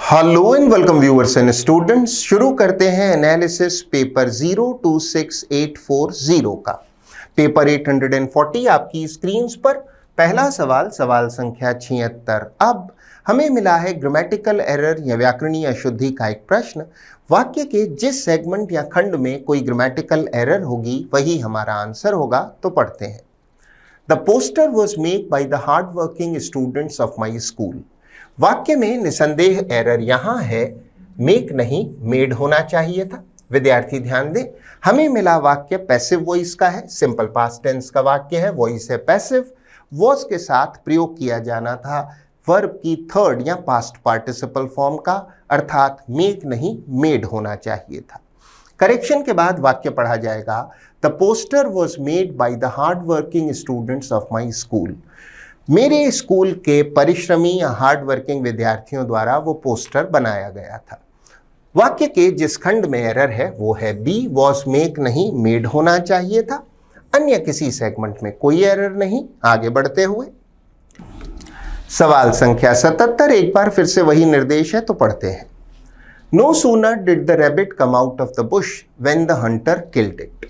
Hello and welcome viewers and students. शुरू करते हैं एनालिसिस पेपर 026840 का। पेपर 840 आपकी स्क्रीन्स पर। पहला सवाल, सवाल संख्या 76। अब हमें मिला है ग्रामेटिकल एरर या व्याकरणीय अशुद्धि का एक प्रश्न। वाक्य के जिस सेगमेंट या खंड में कोई ग्रामेटिकल एरर होगी वही हमारा आंसर होगा। तो पढ़ते हैं। The poster was made by the hard working students of my school. वाक्य में निसंदेह एरर यहां है, मेक नहीं मेड होना चाहिए था। विद्यार्थी ध्यान दें, हमें मिला वाक्य पैसिव वॉइस का है, सिंपल पास्ट टेंस का वाक्य है, वॉइस है पैसिव, वॉज के साथ प्रयोग किया जाना था वर्ब की थर्ड या पास्ट पार्टिसिपल फॉर्म का, अर्थात मेक नहीं मेड होना चाहिए था। करेक्शन के बाद वाक्य पढ़ा जाएगा, the poster was made by the hard working students of my school. मेरे स्कूल के परिश्रमी या हार्ड वर्किंग विद्यार्थियों द्वारा वो पोस्टर बनाया गया था। वाक्य के जिस खंड में एरर है वो है बी, वॉज मेक नहीं मेड होना चाहिए था। अन्य किसी सेगमेंट में कोई एरर नहीं। आगे बढ़ते हुए सवाल संख्या 77, एक बार फिर से वही निर्देश है, तो पढ़ते हैं। No sooner did the rabbit come out of the bush when the hunter killed it.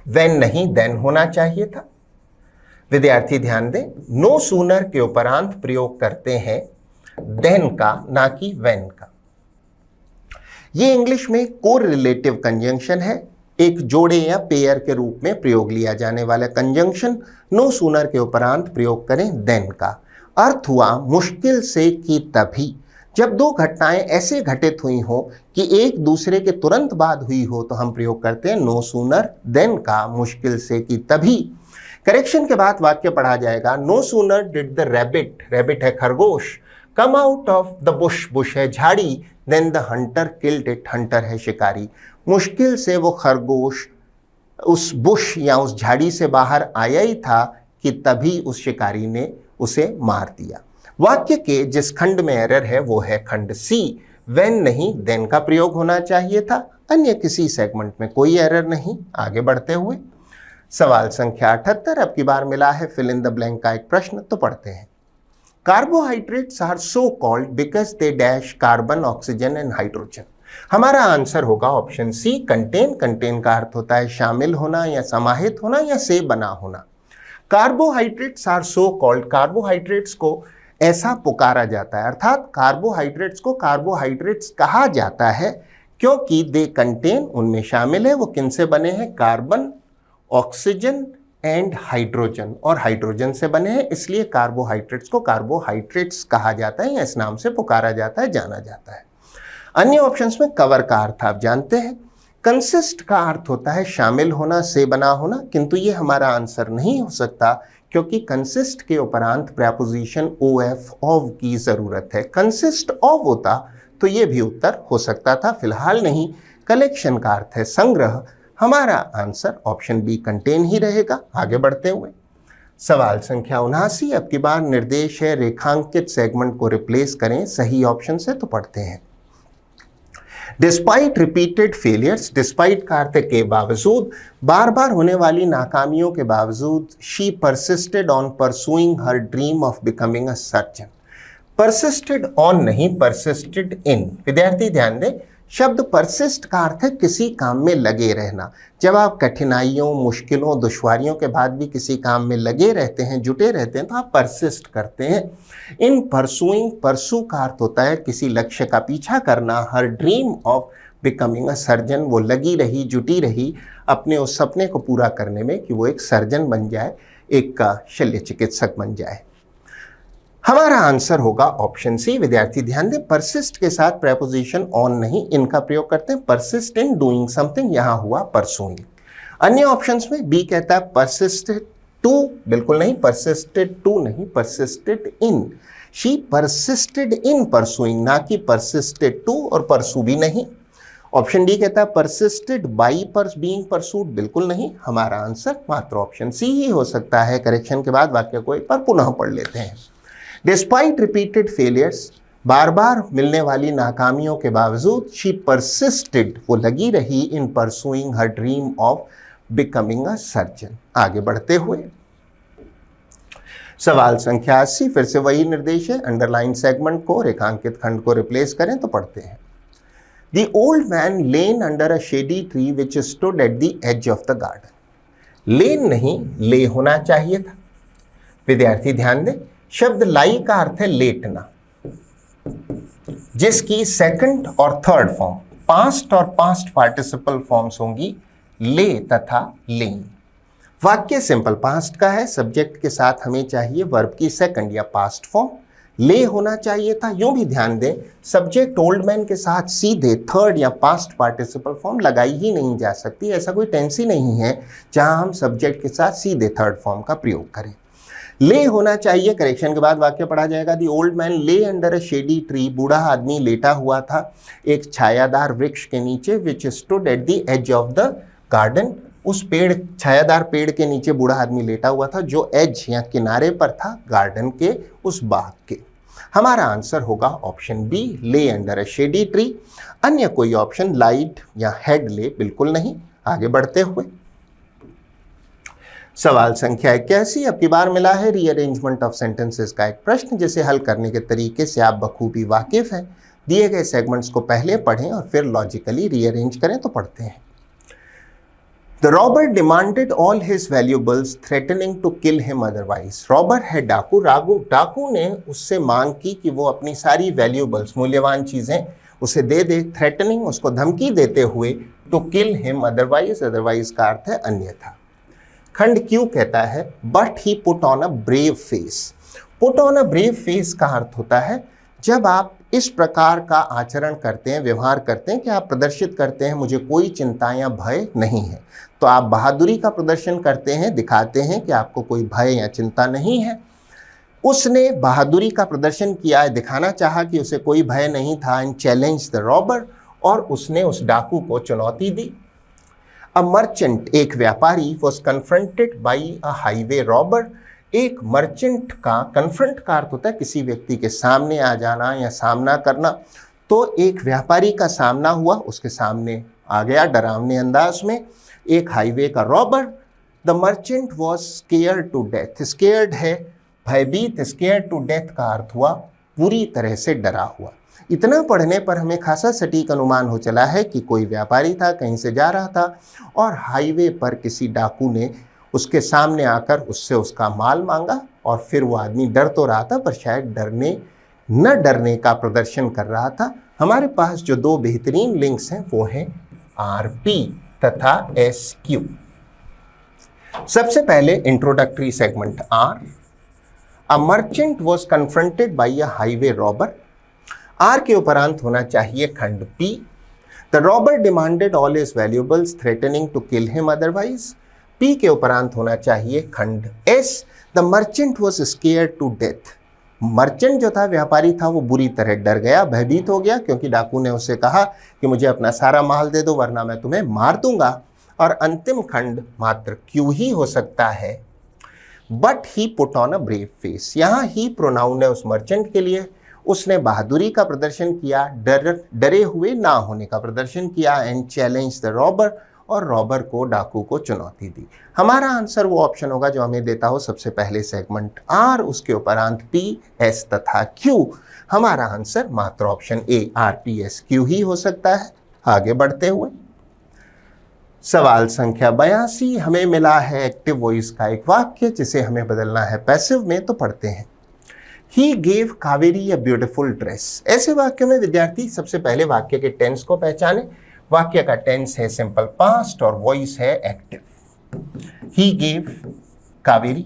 When नहीं देन होना चाहिए था। विद्यार्थी ध्यान दें, नो सूनर के उपरांत प्रयोग करते हैं देन का, ना कि व्हेन का। ये इंग्लिश में कोरिलेटिव कंजंक्शन है, एक जोड़े या पेयर के रूप में प्रयोग लिया जाने वाला कंजंक्शन। नो सूनर के उपरांत प्रयोग करें देन का। अर्थ हुआ मुश्किल से कि तभी। जब दो घटनाएं ऐसे घटित हुई हो कि एक दूसरे के तुरंत बाद हुई हो तो हम प्रयोग करते हैं नो सूनर देन का, मुश्किल से कि तभी। करेक्शन के बाद वाक्य पढ़ा जाएगा, no sooner did the rabbit, rabbit है खरगोश, come out of the bush, bush है झाड़ी, then the hunter killed it, hunter है शिकारी। मुश्किल से वो खरगोश उस बुश या उस झाड़ी से बाहर आया ही था कि तभी उस शिकारी ने उसे मार दिया। वाक्य के जिस खंड में एरर है वो है खंड सी, व्हेन नहीं देन का प्रयोग होना चाहिए था। अन्य किसी सेगमेंट में कोई एरर नहीं। आगे बढ़ते हुए सवाल संख्या 78, अब की बार मिला है फिल इन द ब्लैंक का एक प्रश्न, तो पढ़ते हैं। Carbohydrates are so called because they dash carbon, oxygen and hydrogen. हमारा आंसर होगा ऑप्शन सी, कंटेन। कंटेन का अर्थ होता है शामिल होना या समाहित होना या से बना होना। Carbohydrates are so called, carbohydrates को ऐसा पुकारा जाता है, अर्थात कार्बोहाइड्रेट्स को कार्बोहाइड्रेट्स कहा जाता है क्योंकि दे कंटेन, उनमें शामिल है। वो किनसे बने हैं? कार्बन, ऑक्सीजन एंड हाइड्रोजन, और हाइड्रोजन से बने हैं, इसलिए कार्बोहाइड्रेट्स को कार्बोहाइड्रेट्स कहा जाता है या इस नाम से पुकारा जाता है, जाना जाता है। अन्य ऑप्शंस में कवर का अर्थ आप जानते हैं। कंसिस्ट का अर्थ होता है शामिल होना, से बना होना, किंतु ये हमारा आंसर नहीं हो सकता क्योंकि कंसिस्ट के उपरांत प्रपोजिशन ऑफ, ऑफ की जरूरत है। कंसिस्ट ऑफ होता तो ये भी उत्तर हो सकता था, फिलहाल नहीं। कलेक्शन का अर्थ है संग्रह। हमारा आंसर ऑप्शन बी कंटेन ही रहेगा। आगे बढ़ते हुए सवाल संख्या 79, अब की बार निर्देश है रेखांकित सेगमेंट को रिप्लेस करें सही ऑप्शन से, तो पढ़ते हैं। डिस्पाइट रिपीटेड फेलियर्स, डिस्पाइट का अर्थ के बावजूद, बार बार होने वाली नाकामियों के बावजूद, she persisted on pursuing her dream of becoming a surgeon. Persisted on नहीं, परसिस्टेड इन। विद्यार्थी ध्यान दें, शब्द परसिस्ट का अर्थ है किसी काम में लगे रहना। जब आप कठिनाइयों, मुश्किलों, दुश्वारियों के बाद भी किसी काम में लगे रहते हैं, जुटे रहते हैं, तो आप परसिस्ट करते हैं। इन परसुइंग, परसू का अर्थ होता है किसी लक्ष्य का पीछा करना। Her dream of becoming a surgeon, वो लगी रही, जुटी रही अपने उस सपने को पूरा करने में कि वो एक सर्जन बन जाए, एक शल्य चिकित्सक बन जाए। हमारा आंसर होगा ऑप्शन सी। विद्यार्थी ध्यान दें, परसिस्ट के साथ प्रेपोजिशन ऑन नहीं, इनका प्रयोग करते हैं। परसिस्ट इन डूइंग समथिंग, यहां हुआ परसुइंग। अन्य ऑप्शंस में बी कहता है परसिस्टेड टू, बिल्कुल नहीं, परसिस्टेड टू नहीं, persisted in. She persisted in pursuing, ना कि परसिस्टेड टू, और परसू भी नहीं। ऑप्शन डी कहता है परसिस्टेड बाई बीइंग परसूड, बिल्कुल नहीं। हमारा आंसर मात्र ऑप्शन सी ही हो सकता है। करेक्शन के बाद वाक्य को एक बार पुनः पढ़ लेते हैं। डिस्पाइट रिपीटेड फेलियर्स, बार बार मिलने वाली नाकामियों के बावजूद, शी परसिस्टेड, वो लगी रही, इन pursuing her dream of becoming a surgeon. आगे बढ़ते हुए सवाल संख्या 80 फिर से वही निर्देश है, अंडरलाइन सेगमेंट को रेखांकित खंड को रिप्लेस करें तो पढ़ते हैं। The old man leaned under a shady tree which stood at the edge of the garden. लेन नहीं ले होना चाहिए था। विद्यार्थी ध्यान दें, शब्द लाई का अर्थ है लेटना, जिसकी सेकंड और थर्ड फॉर्म पास्ट और पास्ट पार्टिसिपल फॉर्म्स होंगी ले तथा लेन। वाक्य सिंपल पास्ट का है, सब्जेक्ट के साथ हमें चाहिए वर्ब की सेकंड या पास्ट फॉर्म, ले होना चाहिए था। यूं भी ध्यान दें, सब्जेक्ट ओल्ड मैन के साथ सीधे थर्ड या पास्ट पार्टिसिपल फॉर्म लगाई ही नहीं जा सकती। ऐसा कोई टेंस ही नहीं है जहां हम सब्जेक्ट के साथ सीधे थर्ड फॉर्म का प्रयोग करें। ले होना चाहिए, करेक्शन के बाद वाक्य पढ़ा जाएगा। दी ओल्ड मैन ले अंडर अ शेडी ट्री, बूढ़ा आदमी लेटा हुआ था एक छायादार वृक्ष के नीचे, which stood at the edge of the garden. उस पेड़, छायादार पेड़ के नीचे बूढ़ा आदमी लेटा हुआ था जो एज या किनारे पर था गार्डन के, उस बाग के। हमारा आंसर होगा ऑप्शन बी, ले अंडर अ शेडी ट्री। अन्य कोई ऑप्शन लाइट या हेड ले बिल्कुल नहीं। आगे बढ़ते हुए सवाल संख्या 81 अब की बार मिला है रीअरेंजमेंट ऑफ सेंटेंसेस का एक प्रश्न, जिसे हल करने के तरीके से आप बखूबी वाकिफ हैं। दिए गए सेगमेंट्स को पहले पढ़ें और फिर लॉजिकली रीअरेंज करें तो पढ़ते हैं। The robber demanded all his valuables, threatening to kill him otherwise. Robber है डाकू, डाकू ने उससे मांग की कि वो अपनी सारी वैल्यूबल्स, मूल्यवान चीजें उसे दे दे, थ्रेटनिंग उसको धमकी देते हुए, to kill him otherwise, otherwise का अर्थ है अन्यथा। खंड क्यों कहता है but he put on a brave face. Put on a brave face का अर्थ होता है जब आप इस प्रकार का आचरण करते हैं, व्यवहार करते हैं कि आप प्रदर्शित करते हैं मुझे कोई चिंता या भय नहीं है, तो आप बहादुरी का प्रदर्शन करते हैं, दिखाते हैं कि आपको कोई भय या चिंता नहीं है। उसने बहादुरी का प्रदर्शन किया, दिखाना चाहा कि उसे कोई भय नहीं था, एंड चैलेंज द रॉबर, और उसने उस डाकू को चुनौती दी। अ मर्चेंट, एक व्यापारी, was confronted by a highway robber. एक मर्चेंट का, कन्फ्रंट का अर्थ होता है किसी व्यक्ति के सामने आ जाना या सामना करना, तो एक व्यापारी का सामना हुआ, उसके सामने आ गया डरावने अंदाज में एक हाईवे का robber. The merchant was scared to death, scared है भयभीत, स्केयर्ड टू डेथ का अर्थ हुआ पूरी तरह से डरा हुआ। इतना पढ़ने पर हमें खासा सटीक अनुमान हो चला है कि कोई व्यापारी था, कहीं से जा रहा था और हाईवे पर किसी डाकू ने उसके सामने आकर उससे उसका माल मांगा, और फिर वो आदमी डर तो रहा था पर शायद न डरने का प्रदर्शन कर रहा था। हमारे पास जो दो बेहतरीन लिंक्स हैं वो हैं आरपी तथा एसक्यू। सबसे पहले introductory segment R, a merchant was confronted by a highway robber. R के उपरांत होना चाहिए खंड P. The robber demanded all his valuables, threatening to kill him otherwise. P के उपरांत होना चाहिए खंड S. The merchant was scared to death. Merchant जो था, व्यापारी था, वो बुरी तरह डर गया, भयभीत हो गया, क्योंकि डाकू ने उससे कहा कि मुझे अपना सारा माल दे दो वरना मैं तुम्हें मार दूंगा। और अंतिम खंड मात्र क्यों ही हो सकता है, but he put on a brave face. यहाँ ही प्रोनाउन है उस मर्चेंट के लिए। उसने बहादुरी का प्रदर्शन किया, डरे हुए ना होने का प्रदर्शन किया, एंड चैलेंज द रॉबर, और रॉबर को, डाकू को चुनौती दी। हमारा आंसर वो ऑप्शन होगा जो हमें देता हो सबसे पहले सेगमेंट आर, उसके उपरांत पी, एस तथा क्यू। हमारा आंसर मात्र option A, R P S Q ही हो सकता है। आगे बढ़ते हुए सवाल संख्या 82 हमें मिला है एक्टिव वॉइस का एक वाक्य, जिसे हमें बदलना है पैसिव में, तो पढ़ते हैं। He gave Kaveri a beautiful dress. ऐसे वाक्य में विद्यार्थी सबसे पहले वाक्य के टेंस को पहचाने। वाक्य का टेंस है सिंपल पास्ट और वॉइस है active. He gave Kaveri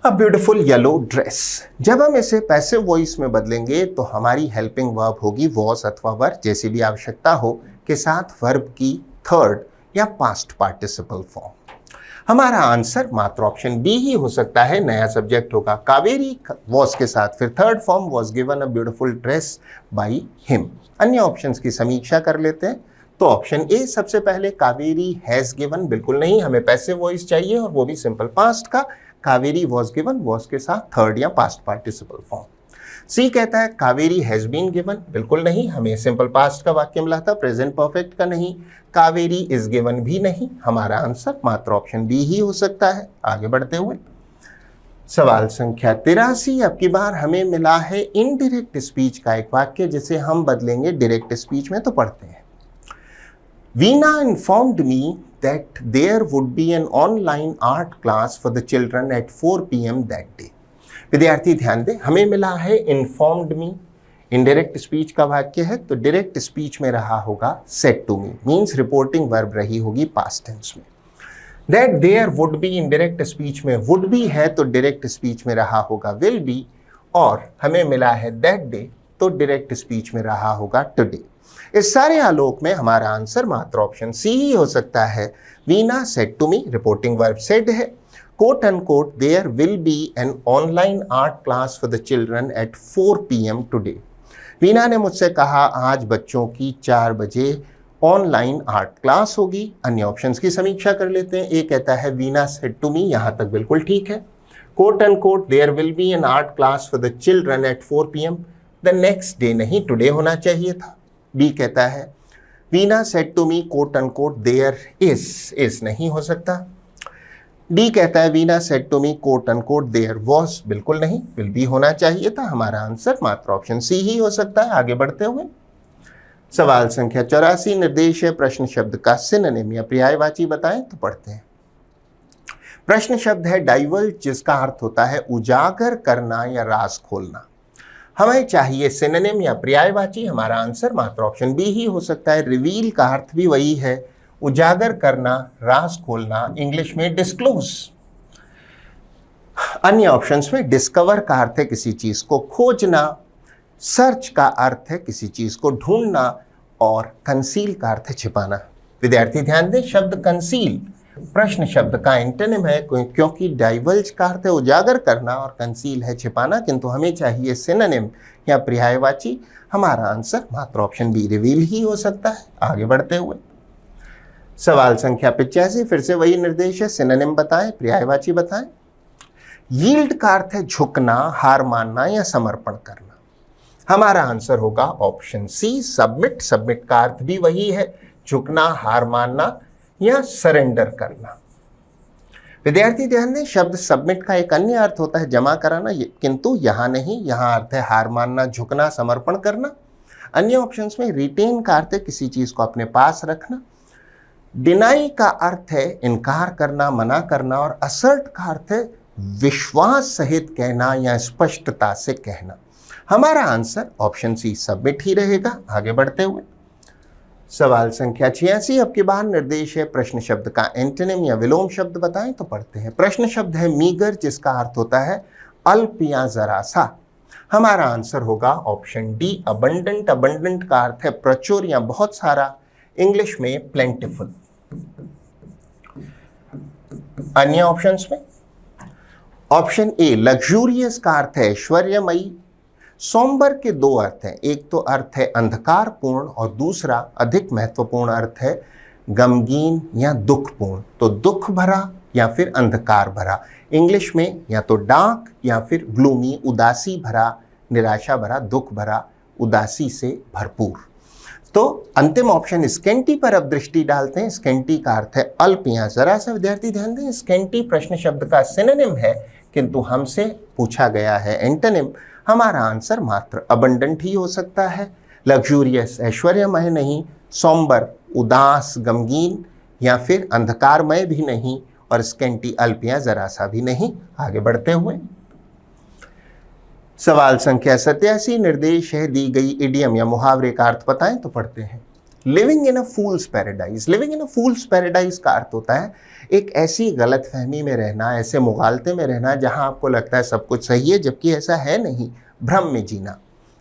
a beautiful yellow dress. जब हम इसे पैसिव वॉइस में बदलेंगे तो हमारी हेल्पिंग वर्ब होगी वॉस अथवा वर, जैसी भी आवश्यकता हो, के साथ वर्ब की थर्ड या पास्ट पार्टिसिपल फॉर्म। हमारा आंसर मात्र ऑप्शन बी ही हो सकता है। नया सब्जेक्ट होगा कावेरी, वॉस के साथ फिर third form, was given a beautiful dress by him. अन्य ऑप्शंस की समीक्षा कर लेते हैं। तो ऑप्शन ए सबसे पहले, कावेरी हैज गिवन, बिल्कुल नहीं, हमें पैसिव वॉइस चाहिए और वो भी सिंपल पास्ट का। कावेरी वॉज गिवन, वॉज के साथ थर्ड या पास्ट पार्टिसिपल फॉर्म। सी कहता है कावेरी हैज बीन गिवन, बिल्कुल नहीं, हमें सिंपल पास्ट का वाक्य मिला था, प्रेजेंट परफेक्ट का नहीं। कावेरी इज गिवन भी नहीं। हमारा आंसर मात्र ऑप्शन बी ही हो सकता है। आगे बढ़ते हुए सवाल संख्या 83, अब की बार हमें मिला है इनडायरेक्ट स्पीच का एक वाक्य जिसे हम बदलेंगे डायरेक्ट स्पीच में, तो पढ़ते हैं। Veena informed me that there would be an online art class for the children at 4 PM that day. विद्यार्थी ध्यान दें, हमें मिला है इन्फॉर्म्ड मी, इनडायरेक्ट स्पीच का वाक्य है, तो डायरेक्ट स्पीच में रहा होगा said to me, means reporting verb रही होगी पास्ट टेंस में। That there would be, indirect speech में वुड बी है तो डायरेक्ट स्पीच में रहा होगा विल बी, और हमें मिला है दैट डे तो डायरेक्ट स्पीच में रहा होगा टुडे। इस सारे आलोक में हमारा आंसर मात्र ऑप्शन सी ही हो सकता है। Veena said to me, reporting verb said है। Quote and quote there will be an online art class for the children at 4 PM today. Veena ने मुझसे कहा आज बच्चों की 4 बजे ऑनलाइन आर्ट क्लास होगी। अन्य ऑप्शंस की समीक्षा कर लेते हैं। ए कहता है वीना सेड टू मी, यहाँ तक बिल्कुल ठीक है। Quote and quote there will be an art class for the children at 4 PM, the next day नहीं टुडे होना चाहिए था। बी कहता है Veena said to me quote and quote there is नहीं हो सकता। डी कहता है Veena said to me quote and quote there was, बिल्कुल नहीं, विल बी होना चाहिए था। हमारा आंसर मात्र ऑप्शन सी ही हो सकता है। आगे बढ़ते हुए सवाल संख्या 84, निर्देश है प्रश्न शब्द का सिनोनिम या पर्यायवाची बताएं, तो पढ़ते हैं। प्रश्न शब्द है डाइवल्ज, जिसका अर्थ होता है उजागर करना या राज खोलना। हमें चाहिए सिनोनिम या पर्यायवाची। हमारा आंसर मात्र ऑप्शन बी ही हो सकता है। रिवील का अर्थ भी वही है, उजागर करना, राज खोलना, इंग्लिश में डिस्क्लोज। अन्य ऑप्शंस में डिस्कवर का अर्थ है किसी चीज को खोजना, सर्च का अर्थ है किसी चीज को ढूंढना, और कंसील का अर्थ है छिपाना। विद्यार्थी ध्यान दें, शब्द कंसील प्रश्न शब्द का एंटोनिम है, क्योंकि डाइवल्ज का अर्थ है उजागर करना और कंसील है छिपाना, किंतु हमें चाहिए सिनोनिम या पर्यायवाची। हमारा आंसर मात्र ऑप्शन बी रिवील ही हो सकता है। आगे बढ़ते हुए सवाल संख्या 85, फिर से वही निर्देश है, सिनोनिम बताएं, पर्यायवाची बताएं। यील्ड का अर्थ है झुकना, हार मानना या समर्पण करना। हमारा आंसर होगा ऑप्शन सी सबमिट। सबमिट का अर्थ भी वही है, झुकना, हार मानना या सरेंडर करना। विद्यार्थी ध्यान दें, शब्द सबमिट का एक अन्य अर्थ होता है जमा कराना, किंतु यहाँ नहीं, यहाँ अर्थ है हार मानना, झुकना, समर्पण करना। अन्य ऑप्शंस में रिटेन का अर्थ है किसी चीज को अपने पास रखना, डिनाई का अर्थ है इनकार करना, मना करना, और असर्ट का अर्थ है विश्वास सहित कहना या स्पष्टता से कहना। हमारा आंसर ऑप्शन सी सबमिट ही रहेगा। आगे बढ़ते हुए सवाल संख्या 86, अब के बाद निर्देश है प्रश्न शब्द का एंटोनिम या विलोम शब्द बताएं, तो पढ़ते हैं। प्रश्न शब्द है मीगर, जिसका अर्थ होता है अल्प या जरा सा। हमारा आंसर होगा ऑप्शन डी अबंडेंट। अबंडेंट का अर्थ है प्रचुर या बहुत सारा, इंग्लिश में प्लेंटिफुल। अन्य ऑप्शंस में ऑप्शन ए लग्जूरियस का अर्थ है ऐश्वर्यमयी। सोमबर के 2 अर्थ हैं, एक तो अर्थ है अंधकारपूर्ण और दूसरा अधिक महत्वपूर्ण अर्थ है गमगीन या दुखपूर्ण। तो दुख भरा या फिर अंधकार भरा, इंग्लिश में या तो डार्क या फिर ग्लूमी, उदासी भरा, निराशा भरा, दुख भरा, उदासी से भरपूर। तो अंतिम ऑप्शन स्केंटी पर अब दृष्टि डालते हैं। स्केंटी का अर्थ है अल्प या जरा सा। विद्यार्थी ध्यान दें, स्केंटी प्रश्न शब्द का सिनोनिम है, किंतु हमसे पूछा गया है एंटोनिम। हमारा आंसर मात्र अबंडेंट ही हो सकता है। लग्जूरियस ऐश्वर्यमय नहीं, सोम्बर उदास गमगीन, या फिर अंधकारमय भी नहीं, और स्केंटी अल्प या जरा सा भी नहीं। आगे बढ़ते हुए सवाल संख्या 87, निर्देश है दी गई इडियम या मुहावरे का अर्थ बताएं, तो पढ़ते हैं। Living in a fools paradise. Living in a fools paradise का अर्थ होता है एक ऐसी गलतफहमी में रहना, ऐसे मुगालते में रहना जहां आपको लगता है सब कुछ सही है जबकि ऐसा है नहीं, भ्रम में जीना।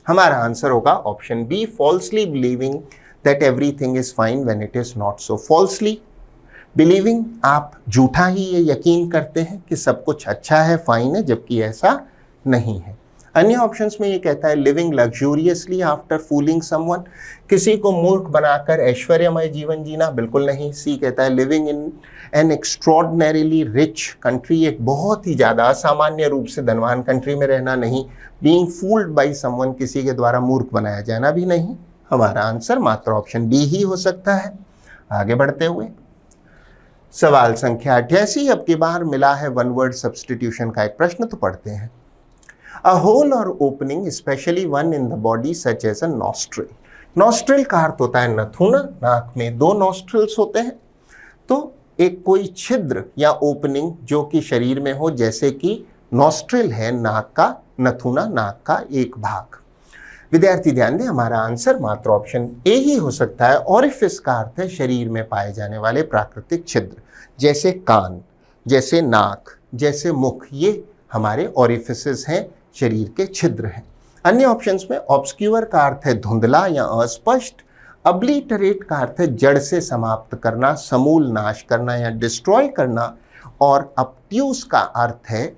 हमारा आंसर होगा option B falsely believing that everything is fine when it is not so. Falsely believing, आप झूठा ही ये यकीन करते हैं कि सब कुछ अच्छा है, फाइन है, जबकि ऐसा नहीं है। अन्य ऑप्शंस में ये कहता है लिविंग लग्जूरियसली आफ्टर फूलिंग समवन, किसी को मूर्ख बनाकर ऐश्वर्यमय जीवन जीना, बिल्कुल नहीं। सी कहता है living in an extraordinarily rich country, एक बहुत ही ज़्यादा असामान्य रूप से धनवान कंट्री में रहना, नहीं। बीइंग फूल्ड बाय समवन, किसी के द्वारा मूर्ख बनाया जाना भी नहीं। हमारा आंसर मात्र ऑप्शन बी ही हो सकता है। आगे बढ़ते हुए सवाल संख्या 88, अब की बार मिला है वन वर्ड सब्स्टिट्यूशन का एक प्रश्न, तो पढ़ते हैं। A hole or opening specially one in the body such as a nostril. Nostril का अर्थ होता है नथुना, नाक में दो नॉस्ट्रिल्स होते हैं। तो एक कोई छिद्र या ओपनिंग जो कि शरीर में हो, जैसे कि नॉस्ट्रिल है नाक का, नथुना नाक का एक भाग। विद्यार्थी ध्यान दें, हमारा आंसर मात्र ऑप्शन ए ही हो सकता है। ओरिफिस का अर्थ है शरीर में पाए जाने वाले प्राकृतिक छिद्र, जैसे कान, जैसे नाक, जैसे मुख, ये हमारे ओरिफिसेस हैं, शरीर के छिद्र हैं। अन्य ऑप्शंस में ऑब्सक्यूर का अर्थ है धुंधला या अस्पष्ट, अब्लिटरेट का अर्थ है जड़ से समाप्त करना, समूल नाश करना या डिस्ट्रॉय करना, और ऑब्ट्यूस का अर्थ है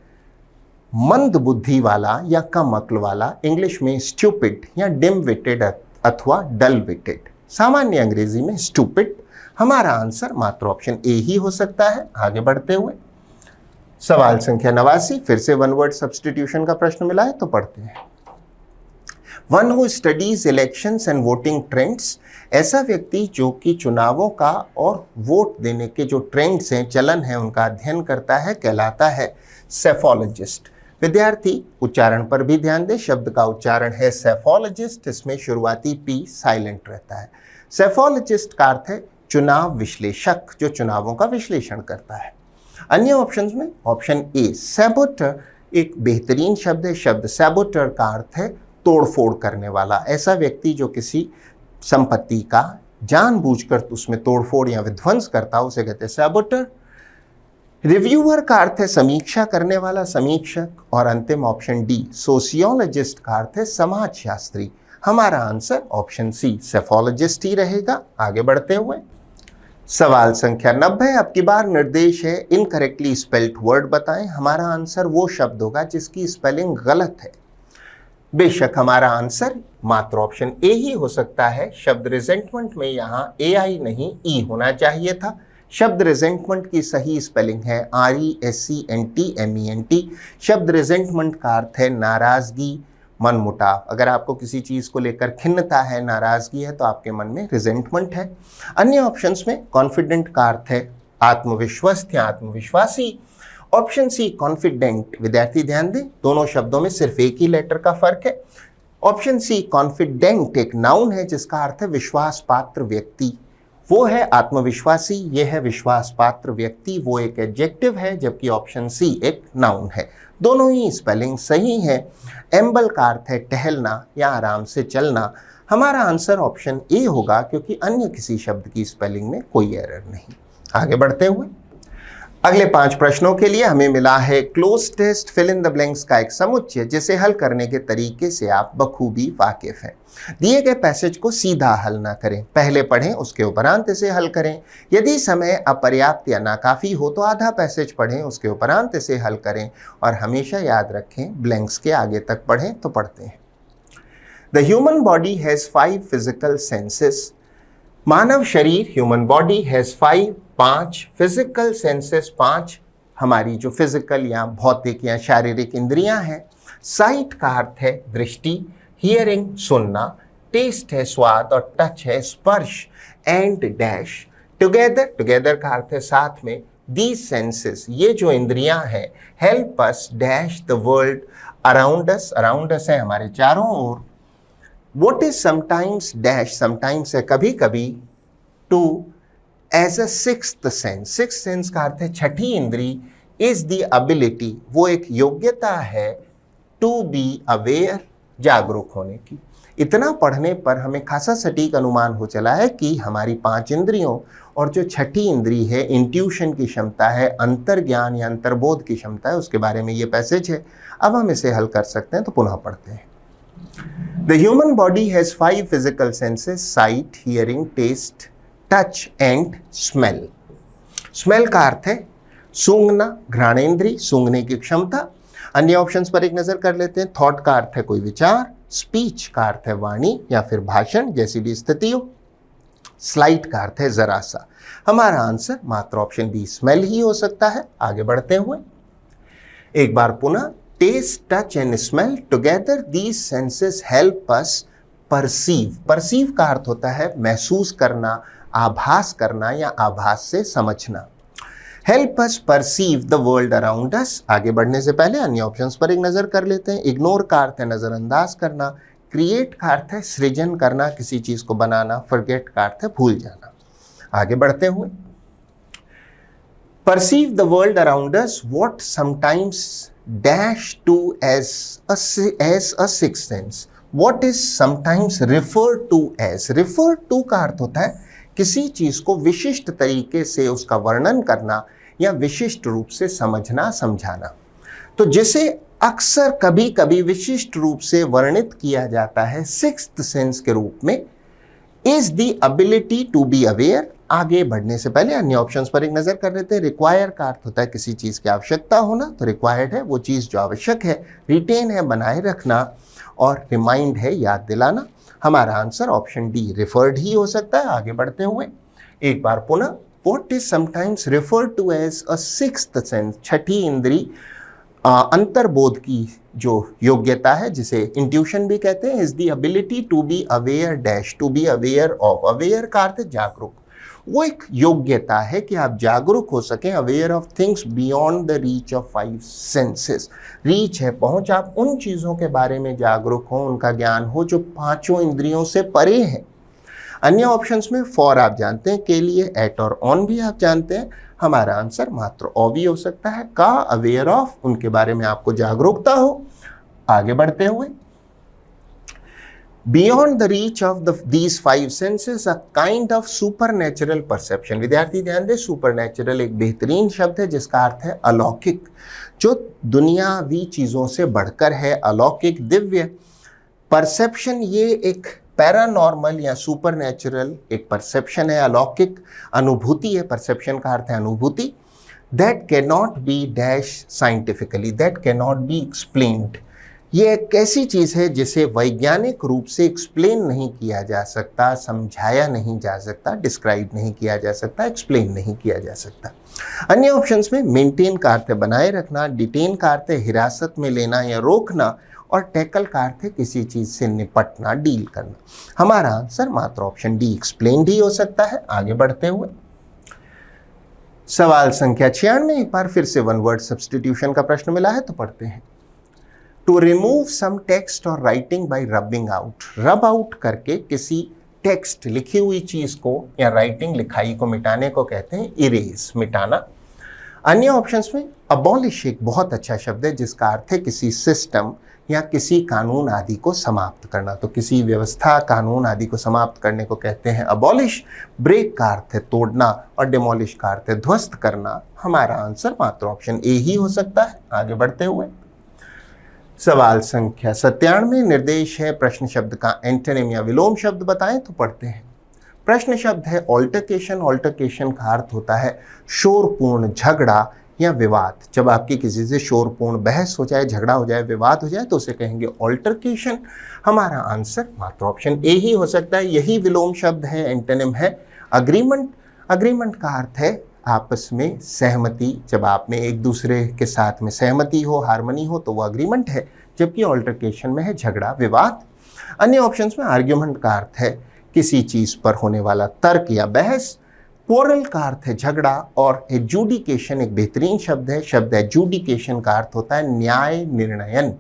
मंद बुद्धि वाला या कम अक्ल वाला, इंग्लिश में स्टूपिड या डिम विटेड अथवा डल विटेड, सामान्य अंग्रेजी में स्टूपिड। हमारा आंसर मात्र ऑप्शन ए ही हो सकता है। आगे बढ़ते हुए सवाल संख्या 89, फिर से वन वर्ड सब्स्टिट्यूशन का प्रश्न मिला है, तो पढ़ते हैं। One who studies elections and voting trends, ऐसा व्यक्ति जो कि चुनावों का और वोट देने के जो ट्रेंड्स हैं, चलन है, उनका अध्ययन करता है, कहलाता है सेफोलॉजिस्ट। विद्यार्थी उच्चारण पर भी ध्यान दें, शब्द का उच्चारण है सेफोलॉजिस्ट, इसमें शुरुआती पी साइलेंट रहता है। सेफोलॉजिस्ट का अर्थ है चुनाव विश्लेषक, जो चुनावों का विश्लेषण करता है। अन्य ऑप्शंस में ऑप्शन ए सैबोटर एक बेहतरीन शब्द है। शब्द सैबोटर का अर्थ है तोड़फोड़ करने वाला, ऐसा व्यक्ति जो किसी संपत्ति का जानबूझकर उसमें तोड़फोड़ या विध्वंस करता, उसे कहते हैं सैबोटर। रिव्यूअर का अर्थ है समीक्षा करने वाला, समीक्षक। और अंतिम ऑप्शन डी सोशियोलॉजिस्ट का अर्थ है समाजशास्त्री। हमारा आंसर ऑप्शन सी सेफोलॉजिस्ट ही रहेगा। आगे बढ़ते हुए सवाल संख्या 90, अब की बार निर्देश है इनकरेक्टली स्पेल्ड वर्ड बताएं। हमारा आंसर वो शब्द होगा जिसकी स्पेलिंग गलत है। बेशक हमारा आंसर मात्र ऑप्शन ए ही हो सकता है। शब्द रिजेंटमेंट में यहाँ AI नहीं ई होना चाहिए था। शब्द रिजेंटमेंट की सही स्पेलिंग है RESCENTMENT। शब्द रिजेंटमेंट का अर्थ है नाराजगी, मनमुटाव। अगर आपको किसी चीज को लेकर खिन्नता है, नाराजगी है, तो आपके मन में रिजेंटमेंट है। अन्य ऑप्शंस में कॉन्फिडेंट का अर्थ है आत्मविश्वस्त या आत्मविश्वासी। ऑप्शन सी कॉन्फिडेंट, विद्यार्थी ध्यान दें, दोनों शब्दों में सिर्फ एक ही लेटर का फर्क है। ऑप्शन सी कॉन्फिडेंट एक नाउन है जिसका अर्थ है विश्वास पात्र व्यक्ति, वो है आत्मविश्वासी, ये है विश्वास पात्र व्यक्ति, वो एक एडजेक्टिव है, जबकि ऑप्शन सी एक नाउन है। दोनों ही स्पेलिंग सही है। एम्बल का अर्थ है टहलना या आराम से चलना। हमारा आंसर ऑप्शन ए होगा, क्योंकि अन्य किसी शब्द की स्पेलिंग में कोई एरर नहीं। आगे बढ़ते हुए अगले 5 प्रश्नों के लिए हमें मिला है cloze test fill in the blanks का एक समुच्चय, जिसे हल करने के तरीके से आप बखूबी वाकिफ हैं। दिए गए पैसेज को सीधा हल ना करें, पहले पढ़ें उसके उपरांत इसे हल करें। यदि समय अपर्याप्त या नाकाफी हो तो आधा पैसेज पढ़ें, उसके उपरांत इसे हल करें। और हमेशा याद रखें ब्लैंक्स के आगे तक पढ़ें। तो पढ़ते हैं। The human body has 5 physical senses. मानव शरीर human body has 5 physical senses, 5 हमारी जो फिजिकल या भौतिक या शारीरिक इंद्रियां हैं। साइट का अर्थ है दृष्टि, हियरिंग सुनना, टेस्ट है स्वाद, और टच है स्पर्श। एंड डैश टुगेदर, टुगेदर का अर्थ है साथ में। दीज सेंसेस, ये जो इंद्रियां हैं, help us dash the world around us, around us है हमारे चारों ओर। What is sometimes dash, sometimes है कभी कभी, to as a sixth sense, sixth sense का अर्थ है छठी इंद्री, is the ability, वो एक योग्यता है, to be aware, जागरूक होने की। इतना पढ़ने पर हमें खासा सटीक अनुमान हो चला है कि हमारी 5 इंद्रियों और जो छठी इंद्री है, इंट्यूशन की क्षमता है, अंतर्ज्ञान या अंतर्बोध की क्षमता है, उसके बारे में ये पैसेज है। अब हम इसे हल कर सकते हैं, तो पुनः पढ़ते हैं। The human body has 5 physical senses: sight, hearing, taste, touch and smell. Smell का अर्थ है सूंघना, घ्राणेंद्री, सूंघने की क्षमता। अन्य ऑप्शंस पर एक नजर कर लेते हैं। थॉट का अर्थ है कोई विचार, स्पीच का अर्थ है वाणी या फिर भाषण, जैसी भी स्थिति हो। स्लाइट का अर्थ है जरा सा। हमारा आंसर मात्र ऑप्शन बी स्मेल ही हो सकता है। आगे बढ़ते हुए एक बार पुनः, taste, touch and smell together these senses help us perceive. Perceive का अर्थ होता है महसूस करना, आभास करना या आभास से समझना। Help us perceive the world around us. आगे बढ़ने से पहले अन्य ऑप्शंस पर एक नजर कर लेते हैं। इग्नोर का अर्थ है नजरअंदाज करना, क्रिएट का अर्थ है सृजन करना, किसी चीज को बनाना, फॉरगेट का अर्थ है भूल जाना। आगे बढ़ते हुए, perceive the world around us what sometimes dash to as a sixth sense. What is sometimes referred to as? refer to का अर्थ होता है किसी चीज को विशिष्ट तरीके से उसका वर्णन करना या विशिष्ट रूप से समझना समझाना। तो जिसे अक्सर कभी कभी विशिष्ट रूप से वर्णित किया जाता है सिक्स्थ सेंस के रूप में, is the ability to be aware. आगे बढ़ने से पहले अन्य ऑप्शंस पर एक नजर कर लेते हैं। रिक्वायर का अर्थ होता है किसी चीज की आवश्यकता होना, तो रिक्वायर्ड है वो चीज जो आवश्यक है, रिटेन है बनाए रखना, और रिमाइंड है याद दिलाना। हमारा आंसर ऑप्शन डी रिफर्ड ही हो सकता है। आगे बढ़ते हुए एक बार पुनः, what is sometimes referred to as a sixth sense, छठी इंद्री अंतर्बोध की जो योग्यता है जिसे इंट्यूशन भी कहते हैं, is the ability to be aware dash, to be aware of. Aware का अर्थ जागरूक, वो एक योग्यता है कि आप जागरूक हो सकें, aware of things beyond the reach of five senses. Reach है पहुंच, आप उन चीज़ों के बारे में जागरूक हो, उनका ज्ञान हो जो पांचों इंद्रियों से परे हैं। अन्य ऑप्शंस में फॉर आप जानते हैं, के लिए एट और ऑन भी आप जानते हैं। हमारा आंसर मात्र ओ भी हो सकता है, का अवेयर ऑफ, उनके बारे में आपको जागरूकता हो। आगे बढ़ते हुए, beyond the reach of these five senses a kind of supernatural perception. विद्यार्थी ध्यान दें, सुपरनेचुरल एक बेहतरीन शब्द है जिसका अर्थ है अलौकिक, जो दुनियावी चीजों से बढ़कर है, अलौकिक दिव्य। परसेप्शन ये एक पैरानॉर्मल या सुपरनेचुरल एक परसेप्शन है, अलौकिक अनुभूति है। परसेप्शन का अर्थ है अनुभूति। That can not be dash scientifically, that can not be explained. ये एक ऐसी चीज़ है जिसे वैज्ञानिक रूप से एक्सप्लेन नहीं किया जा सकता, समझाया नहीं जा सकता, डिस्क्राइब नहीं किया जा सकता, एक्सप्लेन नहीं किया जा सकता। अन्य ऑप्शंस में मेंटेन का अर्थ है बनाए रखना, डिटेन का अर्थ है हिरासत में लेना या रोकना, और टैकल का अर्थ है किसी चीज़ से निपटना, डील करना। हमारा आंसर मात्र ऑप्शन डी एक्सप्लेन ही हो सकता है। आगे बढ़ते हुए, सवाल संख्या 96 एक बार फिर से वन वर्ड सब्स्टिट्यूशन का प्रश्न मिला है, तो पढ़ते हैं। टू रिमूव सम टेक्स्ट और राइटिंग बाई रबिंग आउट। रब आउट करके किसी टेक्स्ट लिखी हुई चीज को या राइटिंग लिखाई को मिटाने को कहते हैं इरेज, मिटाना। अन्य ऑप्शंस में अबॉलिश एक बहुत अच्छा शब्द है जिसका अर्थ है किसी सिस्टम या किसी कानून आदि को समाप्त करना, तो किसी व्यवस्था कानून आदि को समाप्त करने को कहते हैं अबॉलिश। ब्रेक का अर्थ है तोड़ना और डिमोलिश का अर्थ है ध्वस्त करना। हमारा आंसर मात्र ऑप्शन ए ही हो सकता है। आगे बढ़ते हुए, सवाल संख्या 97 निर्देश है प्रश्न शब्द का एंटोनिम या विलोम शब्द बताएं, तो पढ़ते हैं। प्रश्न शब्द है ऑल्टरकेशन। ऑल्टरकेशन का अर्थ होता है शोरपूर्ण झगड़ा या विवाद। जब आपकी किसी से शोरपूर्ण बहस हो जाए, झगड़ा हो जाए, विवाद हो जाए, तो उसे कहेंगे ऑल्टरकेशन। हमारा आंसर मात्र ऑप्शन ए ही हो सकता है। यही विलोम शब्द है, एंटोनिम है अग्रीमेंट। अग्रीमेंट का अर्थ है आपस में सहमति, जब आप में एक दूसरे के साथ में सहमति हो, हार्मनी हो, तो वो अग्रीमेंट है, जबकि ऑल्टरकेशन में है झगड़ा, विवाद। अन्य ऑप्शंस में आर्ग्यूमेंट का अर्थ है किसी चीज पर होने वाला तर्क या बहस। क्वोरल का अर्थ है झगड़ा, और एजुडिकेशन एक बेहतरीन शब्द है। शब्द एजुडिकेशन का अर्थ होता है न्याय निर्णयन,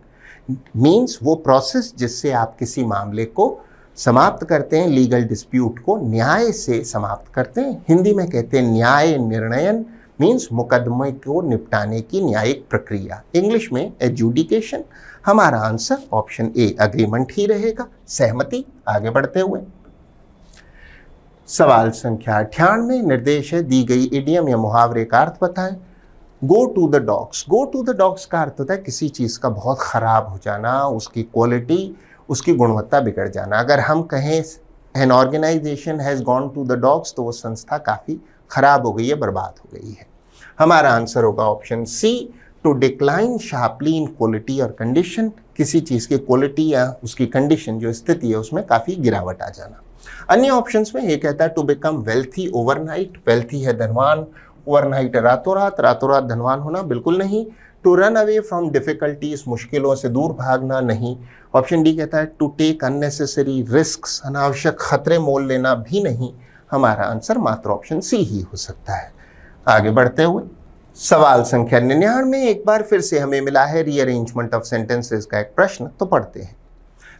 मीन्स वो प्रोसेस जिससे आप किसी मामले को समाप्त करते हैं, लीगल डिस्प्यूट को न्याय से समाप्त करते हैं। हिंदी में कहते हैं न्याय निर्णयन, मीन्स मुकदमे को निपटाने की न्यायिक प्रक्रिया। इंग्लिश में एजुडिकेशन। हमारा आंसर ऑप्शन ए अग्रीमेंट ही रहेगा, सहमति। आगे बढ़ते हुए, सवाल संख्या 98 निर्देश है दी गई इडियम या मुहावरे का अर्थ बताएं। Go to the dogs. Go to the dogs का अर्थ होता है किसी चीज़ का बहुत ख़राब हो जाना, उसकी क्वालिटी, उसकी गुणवत्ता बिगड़ जाना। अगर हम कहें an organisation has gone to the dogs, तो वो संस्था काफ़ी ख़राब हो गई है, बर्बाद हो गई है। हमारा आंसर होगा option C, to decline sharply in quality और कंडीशन। किसी चीज़ की क्वालिटी या उसकी कंडीशन जो स्थिति है उसमें काफ़ी गिरावट आ जाना। अन्य ऑप्शंस में ये कहता है to become wealthy overnight. Wealthy है धनवान, ओवरनाइट रातों रात धनवान होना, बिल्कुल नहीं। To run away from difficulties, मुश्किलों से दूर भागना, नहीं। ऑप्शन डी कहता है टू टेक अननेसेसरी रिस्क्स, अनावश्यक खतरे मोल लेना, भी नहीं। हमारा आंसर मात्र ऑप्शन सी ही हो सकता है। आगे बढ़ते हुए, सवाल संख्या 99 में एक बार फिर से हमें मिला है रीअरेंजमेंट ऑफ सेंटेंसेस का एक प्रश्न, तो पढ़ते हैं।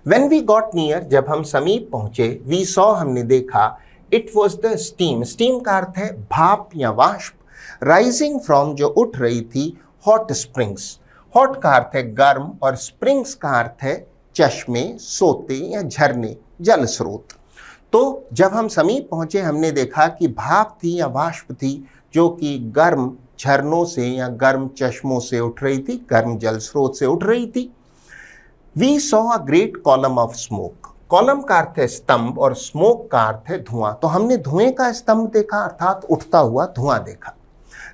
When we got near, जब हम समीप पहुंचे, we saw, हमने देखा, it was the steam, steam का अर्थ है भाप या वाष्प, rising from, जो उठ रही थी, hot springs, hot का अर्थ है गर्म और springs का अर्थ है चश्मे, सोते या झरने, जल स्रोत। तो जब हम समीप पहुंचे हमने देखा कि भाप थी या वाष्प थी जो कि गर्म झरनों से या गर्म चश्मों से उठ रही थी, गर्म जल स्रोत से उठ रही थी। We saw a great column of smoke, column का अर्थ है स्तंभ और स्मोक का अर्थ है धुआं, तो हमने धुएं का स्तंभ देखा अर्थात उठता हुआ धुआं देखा।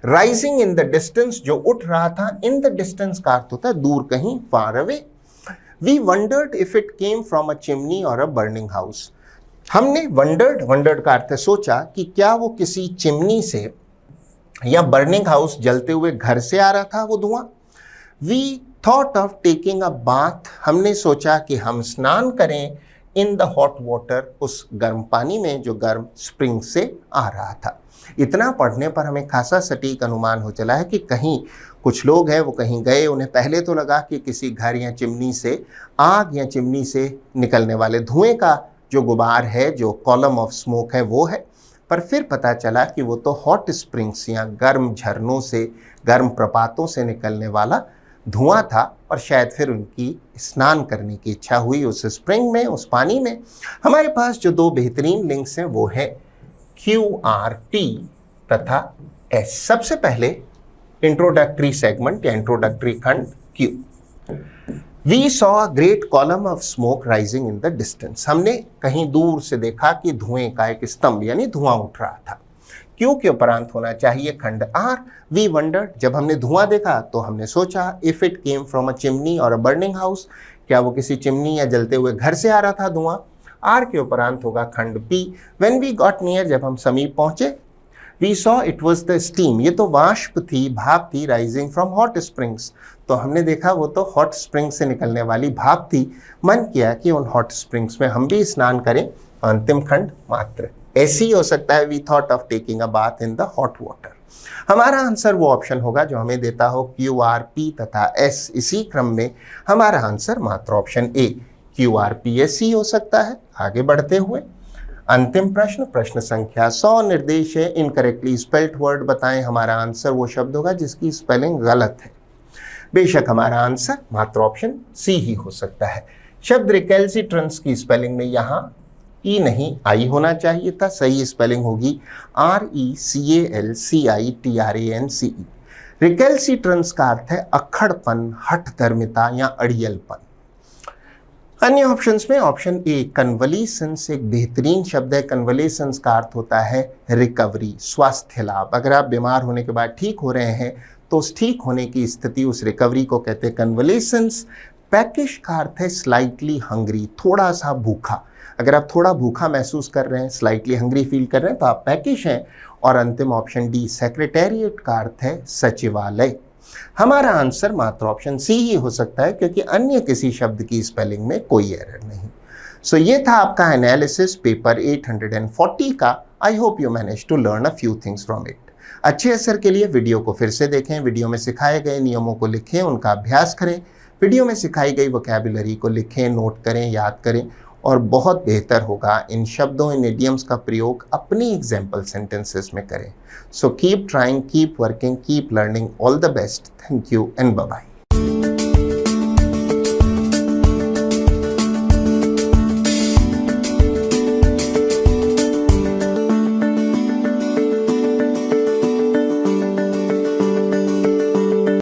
Rising in the distance, जो उठ रहा था, in the distance का अर्थ होता है दूर कहीं, far away। We wondered if it came from a chimney or a burning house, हमने wondered का अर्थ है सोचा कि क्या वो किसी चिमनी से या बर्निंग हाउस जलते हुए घर से आ रहा था वो धुआं। We thought of taking a bath, हमने सोचा कि हम स्नान करें इन द हॉट वाटर, उस गर्म पानी में जो गर्म स्प्रिंग से आ रहा था। इतना पढ़ने पर हमें खासा सटीक अनुमान हो चला है कि कहीं कुछ लोग हैं वो कहीं गए, उन्हें पहले तो लगा कि किसी घर या चिमनी से आग या चिमनी से निकलने वाले धुएं का जो गुबार है, जो कॉलम ऑफ स्मोक है वो है, पर फिर पता चला कि वो तो हॉट स्प्रिंग्स या गर्म झरनों से, गर्म प्रपातों से निकलने वाला धुआं था, और शायद फिर उनकी स्नान करने की इच्छा हुई उस स्प्रिंग में, उस पानी में। हमारे पास जो दो बेहतरीन लिंक्स हैं वो है QRP तथा S। सबसे पहले इंट्रोडक्टरी सेगमेंट या इंट्रोडक्टरी खंड Q। We saw a great column of smoke rising in the distance, हमने कहीं दूर से देखा कि धुएं का एक स्तंभ यानी धुआं उठ रहा था। क्यों के उपरांत होना चाहिए खंड R। We wondered, जब हमने धुआं देखा तो हमने सोचा, if it came from a chimney or a burning house, क्या वो किसी चिमनी या जलते हुए घर से आ रहा था धुआं। R के उपरांत होगा खंड P। When we got near, जब हम समीप पहुंचे, We saw it was the steam, ये तो वाष्प थी, भाप थी, rising from hot springs, तो हमने देखा वो तो हॉट स्प्रिंग से निकलने वाली भाप थी। मन किया कि उन हॉट स्प्रिंग्स में हम भी स्नान करें। अंतिम खंड मात्र ऐसी हो सकता है, we thought of taking a bath in the hot water. हमारा आंसर वो ऑप्शन होगा जो हमें देता हो QRP तथा S। इसी क्रम में हमारा आंसर मात्र ऑप्शन A QRPSC हो सकता है। आगे बढ़ते हुए अंतिम प्रश्न, प्रश्न संख्या 100, निर्देश है इनकरेक्टली स्पेल्ड वर्ड बताएं। हमारा आंसर वो शब्द होगा जिसकी स्पेलिंग गलत है। बेशक हमारा आंसर मात्र ऑप्शन C ही हो सकता है। शब्द रिकैल्सिट्रेंस की स्पेलिंग में यहाँ ई नहीं आई होना चाहिए था, सही स्पेलिंग होगी RECALCITRANCE। रिकैल्सिट्रेंस का अर्थ है अक्खड़पन, हठधर्मिता या अड़ियलपन। अन्य ऑप्शंस में ऑप्शन ए कन्वलेसेंस एक बेहतरीन शब्द है। कन्वलेसेंस का अर्थ होता है रिकवरी, स्वास्थ्य लाभ। अगर आप बीमार होने के बाद ठीक हो रहे हैं तो उस ठीक होने की स्थिति, उस रिकवरी को कहते हैं कन्वलेसेंस। पैकिश का अर्थ है स्लाइटली हंग्री, थोड़ा सा भूखा। अगर आप थोड़ा भूखा महसूस कर रहे हैं, स्लाइटली हंग्री फील कर रहे हैं, तो आप पैकिश हैं। और अंतिम ऑप्शन डी सेक्रेटेरिएट का अर्थ है सचिवालय। हमारा आंसर मात्र ऑप्शन सी ही हो सकता है क्योंकि अन्य किसी शब्द की स्पेलिंग में कोई एरर नहीं। सो ये था आपका एनालिसिस पेपर 840 का। I hope you manage to learn a few things from it. अच्छे असर के लिए वीडियो को फिर से देखें, वीडियो में सिखाए गए नियमों को लिखें, उनका अभ्यास करें, वीडियो में सिखाई गई वोकैबुलरी को लिखें, नोट करें, याद करें, और बहुत बेहतर होगा इन शब्दों, इन इडियम्स का प्रयोग अपनी एग्जाम्पल सेंटेंसेस में करें। So keep trying, keep working, keep learning. All the best. Thank you and bye bye.